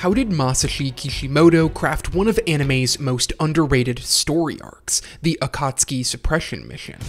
How did Masashi Kishimoto craft one of anime's most underrated story arcs, the Akatsuki Suppression mission?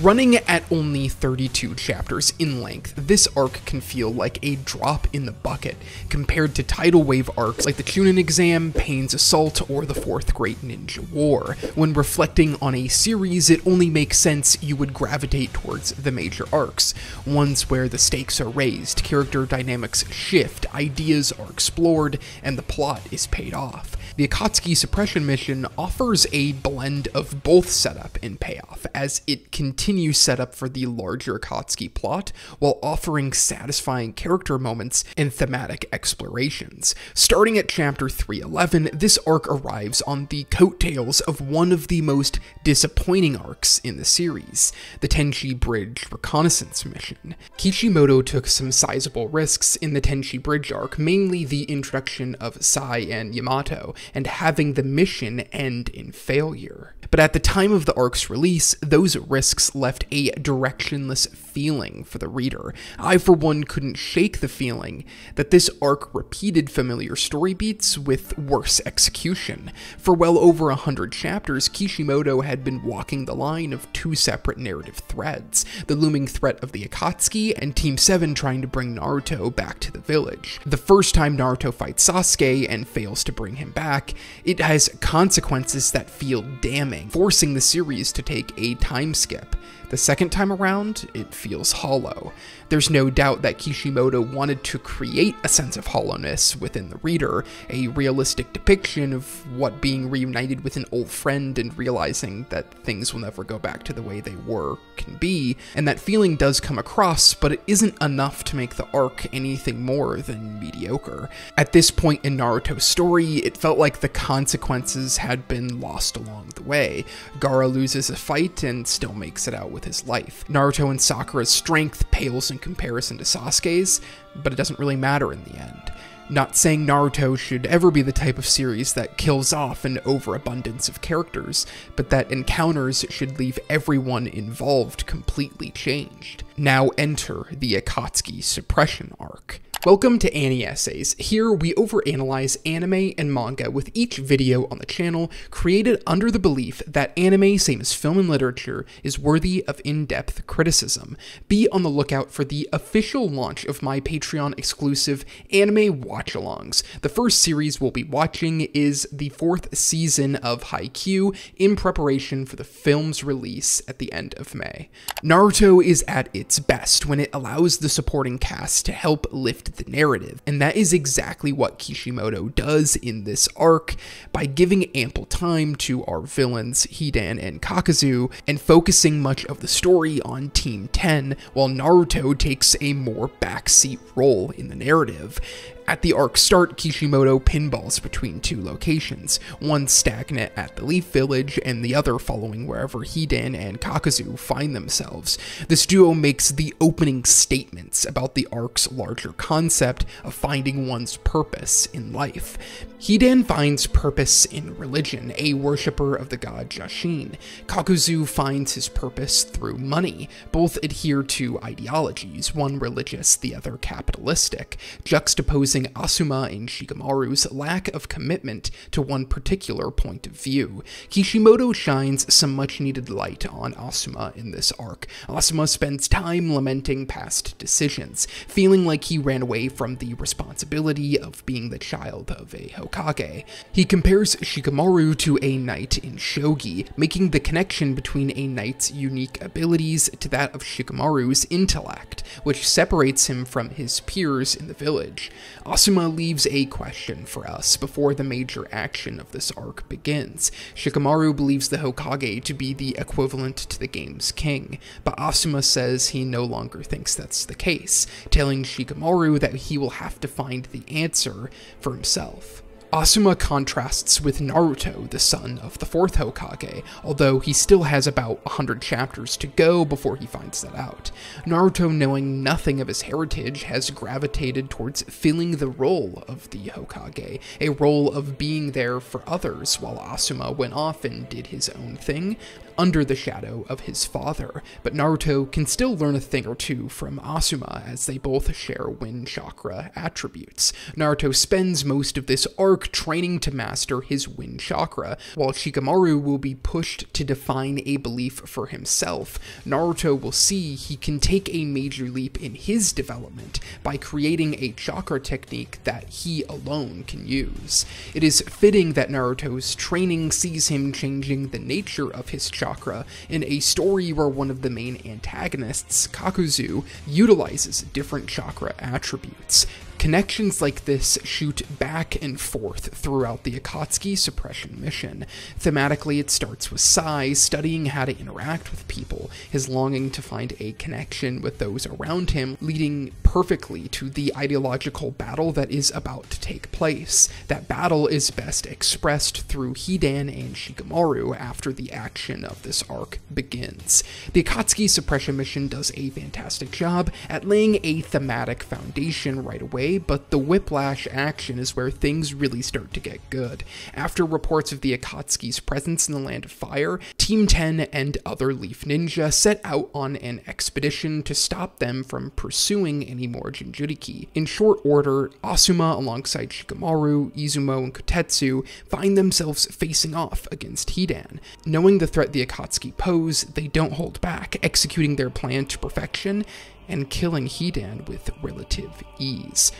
Running at only 32 chapters in length, this arc can feel like a drop in the bucket compared to tidal wave arcs like the Chunin Exam, Pain's Assault, or the Fourth Great Ninja War. When reflecting on a series, it only makes sense you would gravitate towards the major arcs, ones where the stakes are raised, character dynamics shift, ideas are explored, and the plot is paid off. The Akatsuki Suppression mission offers a blend of both setup and payoff, as it continues setup for the larger Akatsuki plot, while offering satisfying character moments and thematic explorations. Starting at chapter 311, this arc arrives on the coattails of one of the most disappointing arcs in the series, the Tenchi Bridge Reconnaissance mission. Kishimoto took some sizable risks in the Tenchi Bridge arc, mainly the introduction of Sai and Yamato, and having the mission end in failure. But at the time of the arc's release, those risks left a directionless feeling for the reader. I, for one, couldn't shake the feeling that this arc repeated familiar story beats with worse execution. For well over 100 chapters, Kishimoto had been walking the line of two separate narrative threads, the looming threat of the Akatsuki and Team 7 trying to bring Naruto back to the village. The first time Naruto fights Sasuke and fails to bring him back, it has consequences that feel damning, forcing the series to take a time skip. The second time around, it feels hollow. There's no doubt that Kishimoto wanted to create a sense of hollowness within the reader, a realistic depiction of what being reunited with an old friend and realizing that things will never go back to the way they were can be, and that feeling does come across, but it isn't enough to make the arc anything more than mediocre. At this point in Naruto's story, it felt like the consequences had been lost along the way. Gaara loses a fight and still makes it out with his life. Naruto and Sakura's strength pales in comparison to Sasuke's, but it doesn't really matter in the end. Not saying Naruto should ever be the type of series that kills off an overabundance of characters, but that encounters should leave everyone involved completely changed. Now enter the Akatsuki Suppression arc. Welcome to Annie Essays. Here we overanalyze anime and manga with each video on the channel, created under the belief that anime, same as film and literature, is worthy of in-depth criticism. Be on the lookout for the official launch of my Patreon exclusive anime watch-alongs. The first series we'll be watching is the 4th season of Haikyuu, in preparation for the film's release at the end of May. Naruto is at its best when it allows the supporting cast to help lift the narrative, and that is exactly what Kishimoto does in this arc by giving ample time to our villains Hidan and Kakuzu and focusing much of the story on Team 10, while Naruto takes a more backseat role in the narrative. At the arc's start, Kishimoto pinballs between two locations, one stagnant at the Leaf Village and the other following wherever Hidan and Kakuzu find themselves. This duo makes the opening statements about the arc's larger concept of finding one's purpose in life. Hidan finds purpose in religion, a worshipper of the god Jashin. Kakuzu finds his purpose through money. Both adhere to ideologies, one religious, the other capitalistic, juxtaposing Asuma and Shikamaru's lack of commitment to one particular point of view. Kishimoto shines some much-needed light on Asuma in this arc. Asuma spends time lamenting past decisions, feeling like he ran away from the responsibility of being the child of a Hokage. He compares Shikamaru to a knight in shogi, making the connection between a knight's unique abilities to that of Shikamaru's intellect, which separates him from his peers in the village. Asuma leaves a question for us before the major action of this arc begins. Shikamaru believes the Hokage to be the equivalent to the game's king, but Asuma says he no longer thinks that's the case, telling Shikamaru that he will have to find the answer for himself. Asuma contrasts with Naruto, the son of the 4th Hokage, although he still has about 100 chapters to go before he finds that out. Naruto, knowing nothing of his heritage, has gravitated towards filling the role of the Hokage, a role of being there for others, while Asuma went off and did his own thing. under the shadow of his father, but Naruto can still learn a thing or two from Asuma as they both share wind chakra attributes. Naruto spends most of this arc training to master his wind chakra, while Shikamaru will be pushed to define a belief for himself. Naruto will see he can take a major leap in his development by creating a chakra technique that he alone can use. It is fitting that Naruto's training sees him changing the nature of his chakra in a story where one of the main antagonists, Kakuzu, utilizes different chakra attributes. Connections like this shoot back and forth throughout the Akatsuki Suppression mission. Thematically, it starts with Sai studying how to interact with people, his longing to find a connection with those around him, leading perfectly to the ideological battle that is about to take place. That battle is best expressed through Hidan and Shikamaru after the action of this arc begins. The Akatsuki Suppression mission does a fantastic job at laying a thematic foundation right away, but the whiplash action is where things really start to get good. After reports of the Akatsuki's presence in the Land of Fire, Team 10 and other Leaf Ninja set out on an expedition to stop them from pursuing any more Jinchuriki. In short order, Asuma alongside Shikamaru, Izumo, and Kotetsu find themselves facing off against Hidan. Knowing the threat the Akatsuki pose, they don't hold back, executing their plan to perfection and killing Hidan with relative ease.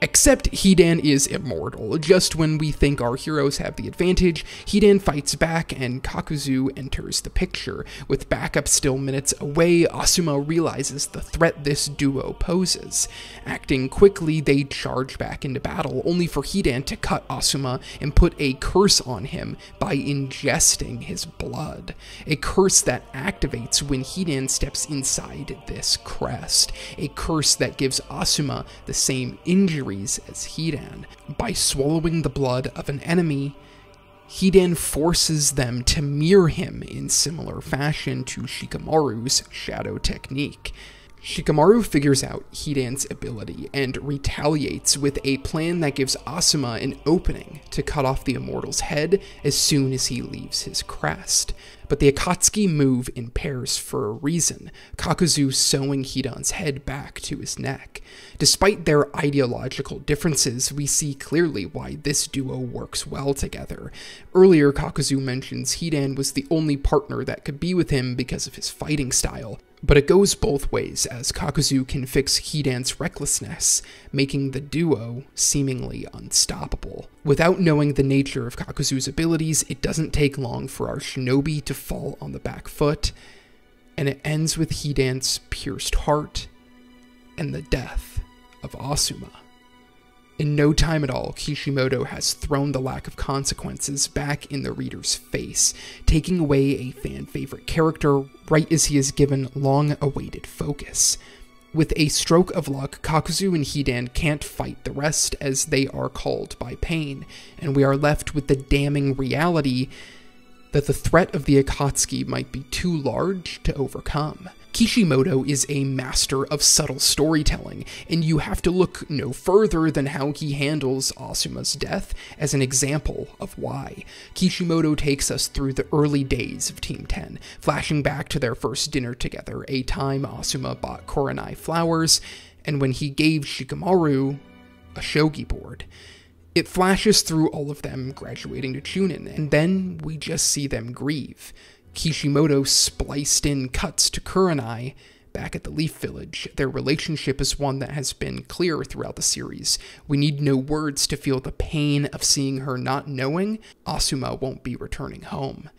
Except Hidan is immortal. Just when we think our heroes have the advantage, Hidan fights back and Kakuzu enters the picture. With backup still minutes away, Asuma realizes the threat this duo poses. Acting quickly, they charge back into battle, only for Hidan to cut Asuma and put a curse on him by ingesting his blood. A curse that activates when Hidan steps inside this crest. A curse that gives Asuma the same injury as Hidan. By swallowing the blood of an enemy, Hidan forces them to mirror him in similar fashion to Shikamaru's shadow technique. Shikamaru figures out Hidan's ability and retaliates with a plan that gives Asuma an opening to cut off the immortal's head as soon as he leaves his crest. But the Akatsuki move in pairs for a reason, Kakuzu sewing Hidan's head back to his neck. Despite their ideological differences, we see clearly why this duo works well together. Earlier, Kakuzu mentions Hidan was the only partner that could be with him because of his fighting style. But it goes both ways, as Kakuzu can fix Hidan's recklessness, making the duo seemingly unstoppable. Without knowing the nature of Kakuzu's abilities, it doesn't take long for our shinobi to fall on the back foot, and it ends with Hidan's pierced heart and the death of Asuma. In no time at all, Kishimoto has thrown the lack of consequences back in the reader's face, taking away a fan-favorite character right as he is given long-awaited focus. With a stroke of luck, Kakuzu and Hidan can't fight the rest as they are called by pain, and we are left with the damning reality that the threat of the Akatsuki might be too large to overcome. Kishimoto is a master of subtle storytelling, and you have to look no further than how he handles Asuma's death as an example of why. Kishimoto takes us through the early days of Team 10, flashing back to their first dinner together, a time Asuma bought Kurenai flowers, and when he gave Shikamaru a shogi board. It flashes through all of them graduating to Chunin, and then we just see them grieve. Kishimoto spliced in cuts to Kurenai back at the Leaf Village. Their relationship is one that has been clear throughout the series. We need no words to feel the pain of seeing her not knowing Asuma won't be returning home.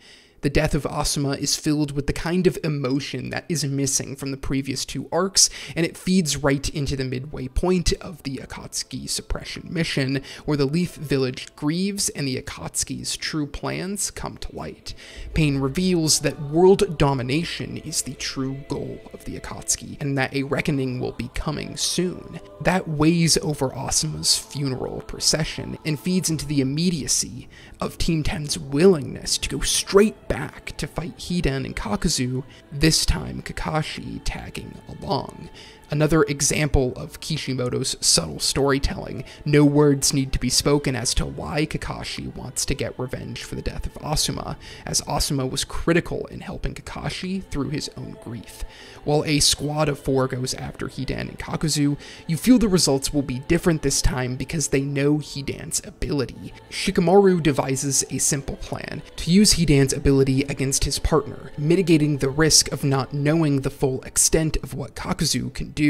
The death of Asuma is filled with the kind of emotion that is missing from the previous two arcs, and it feeds right into the midway point of the Akatsuki Suppression mission, where the Leaf Village grieves and the Akatsuki's true plans come to light. Pain reveals that world domination is the true goal of the Akatsuki, and that a reckoning will be coming soon. That weighs over Asuma's funeral procession, and feeds into the immediacy of Team 10's willingness to go straight back to fight Hidan and Kakuzu, this time Kakashi tagging along. Another example of Kishimoto's subtle storytelling. No words need to be spoken as to why Kakashi wants to get revenge for the death of Asuma, as Asuma was critical in helping Kakashi through his own grief. While a squad of 4 goes after Hidan and Kakuzu, you feel the results will be different this time because they know Hidan's ability. Shikamaru devises a simple plan to use Hidan's ability against his partner, mitigating the risk of not knowing the full extent of what Kakuzu can do.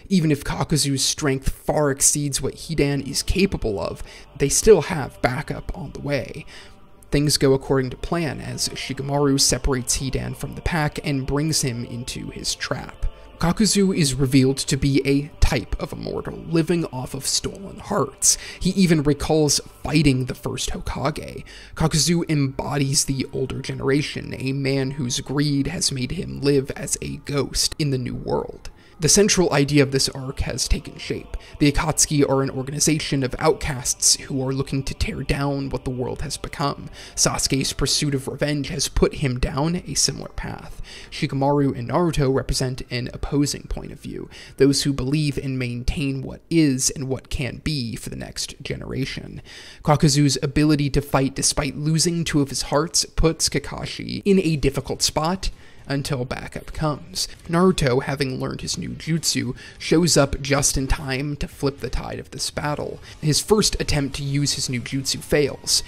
Even if Kakuzu's strength far exceeds what Hidan is capable of, they still have backup on the way. Things go according to plan as Shikamaru separates Hidan from the pack and brings him into his trap. Kakuzu is revealed to be a type of immortal, living off of stolen hearts. He even recalls fighting the first Hokage. Kakuzu embodies the older generation, a man whose greed has made him live as a ghost in the new world. The central idea of this arc has taken shape. The Akatsuki are an organization of outcasts who are looking to tear down what the world has become. Sasuke's pursuit of revenge has put him down a similar path. Shikamaru and Naruto represent an opposing point of view, those who believe and maintain what is and what can be for the next generation. Kakuzu's ability to fight despite losing 2 of his hearts puts Kakashi in a difficult spot, until backup comes. Naruto, having learned his new jutsu, shows up just in time to flip the tide of this battle. His first attempt to use his new jutsu fails,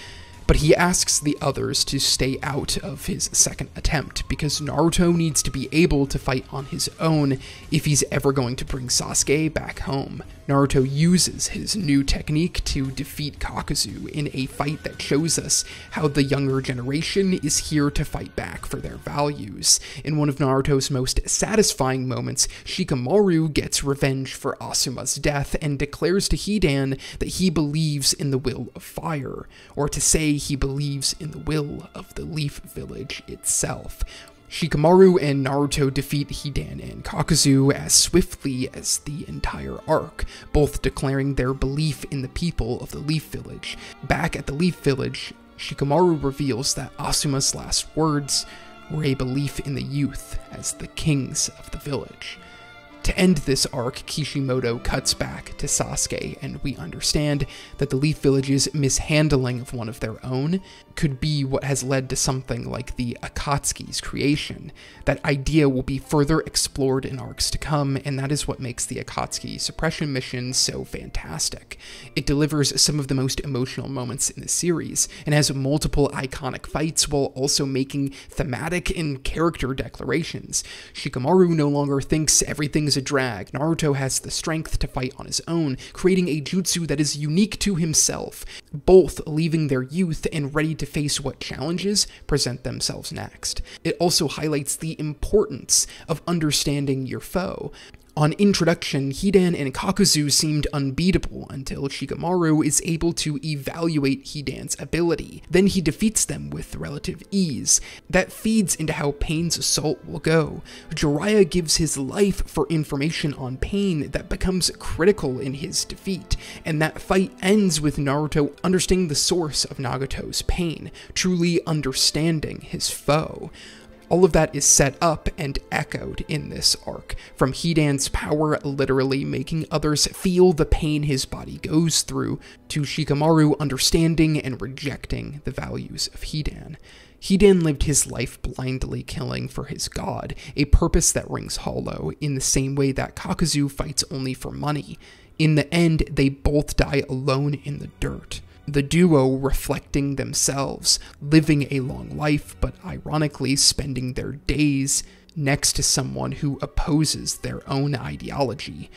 but he asks the others to stay out of his second attempt because Naruto needs to be able to fight on his own if he's ever going to bring Sasuke back home. Naruto uses his new technique to defeat Kakuzu in a fight that shows us how the younger generation is here to fight back for their values. In one of Naruto's most satisfying moments, Shikamaru gets revenge for Asuma's death and declares to Hidan that he believes in the will of fire, or to say he believes in the will of the Leaf Village itself. Shikamaru and Naruto defeat Hidan and Kakuzu as swiftly as the entire arc, both declaring their belief in the people of the Leaf Village. Back at the Leaf Village, Shikamaru reveals that Asuma's last words were a belief in the youth as the kings of the village. To end this arc, Kishimoto cuts back to Sasuke, and we understand that the Leaf Village's mishandling of one of their own could be what has led to something like the Akatsuki's creation. That idea will be further explored in arcs to come, and that is what makes the Akatsuki Suppression mission so fantastic. It delivers some of the most emotional moments in the series, and has multiple iconic fights while also making thematic and character declarations. Shikamaru no longer thinks everything's a drag. Naruto has the strength to fight on his own, creating a jutsu that is unique to himself, both leaving their youth and ready to face what challenges present themselves next. It also highlights the importance of understanding your foe. On introduction, Hidan and Kakuzu seemed unbeatable until Shikamaru is able to evaluate Hidan's ability. Then he defeats them with relative ease. That feeds into how Pain's assault will go. Jiraiya gives his life for information on Pain that becomes critical in his defeat, and that fight ends with Naruto understanding the source of Nagato's pain, truly understanding his foe. All of that is set up and echoed in this arc, from Hidan's power literally making others feel the pain his body goes through, to Shikamaru understanding and rejecting the values of Hidan. Hidan lived his life blindly killing for his god, a purpose that rings hollow, in the same way that Kakuzu fights only for money. In the end, they both die alone in the dirt. The duo reflecting themselves, living a long life, but ironically spending their days next to someone who opposes their own ideology.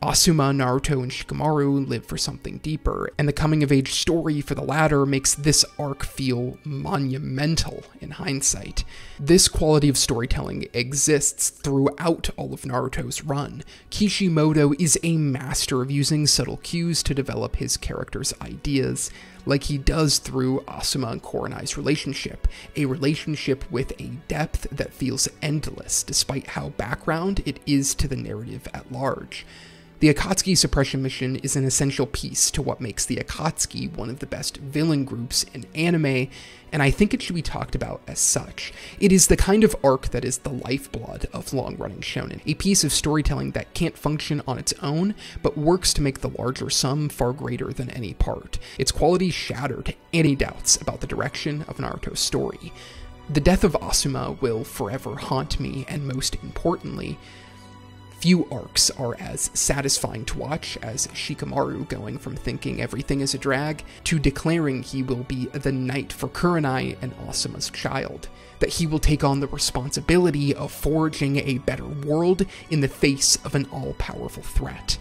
Asuma, Naruto, and Shikamaru live for something deeper, and the coming-of-age story for the latter makes this arc feel monumental in hindsight. This quality of storytelling exists throughout all of Naruto's run. Kishimoto is a master of using subtle cues to develop his character's ideas, like he does through Asuma and Koronai's relationship, a relationship with a depth that feels endless, despite how background it is to the narrative at large. The Akatsuki Suppression mission is an essential piece to what makes the Akatsuki one of the best villain groups in anime, and I think it should be talked about as such. It is the kind of arc that is the lifeblood of long-running shonen, a piece of storytelling that can't function on its own, but works to make the larger sum far greater than any part. Its quality shattered any doubts about the direction of Naruto's story. The death of Asuma will forever haunt me, and most importantly, few arcs are as satisfying to watch as Shikamaru going from thinking everything is a drag to declaring he will be the knight for Kurenai and Asuma's child, that he will take on the responsibility of forging a better world in the face of an all-powerful threat.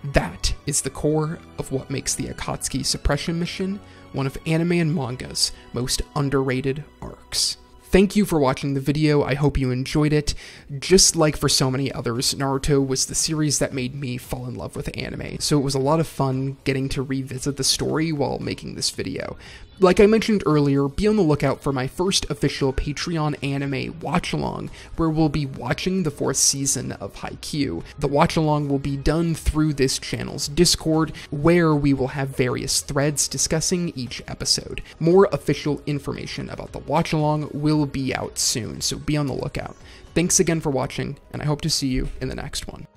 That is the core of what makes the Akatsuki Suppression mission one of Anime and Manga's most underrated arcs. Thank you for watching the video, I hope you enjoyed it. Just like for so many others, Naruto was the series that made me fall in love with anime, so it was a lot of fun getting to revisit the story while making this video. Like I mentioned earlier, be on the lookout for my first official Patreon anime watch-along, where we'll be watching the 4th season of Haikyuu. The watch-along will be done through this channel's Discord, where we will have various threads discussing each episode. More official information about the watch-along will be out soon, so be on the lookout. Thanks again for watching, and I hope to see you in the next one.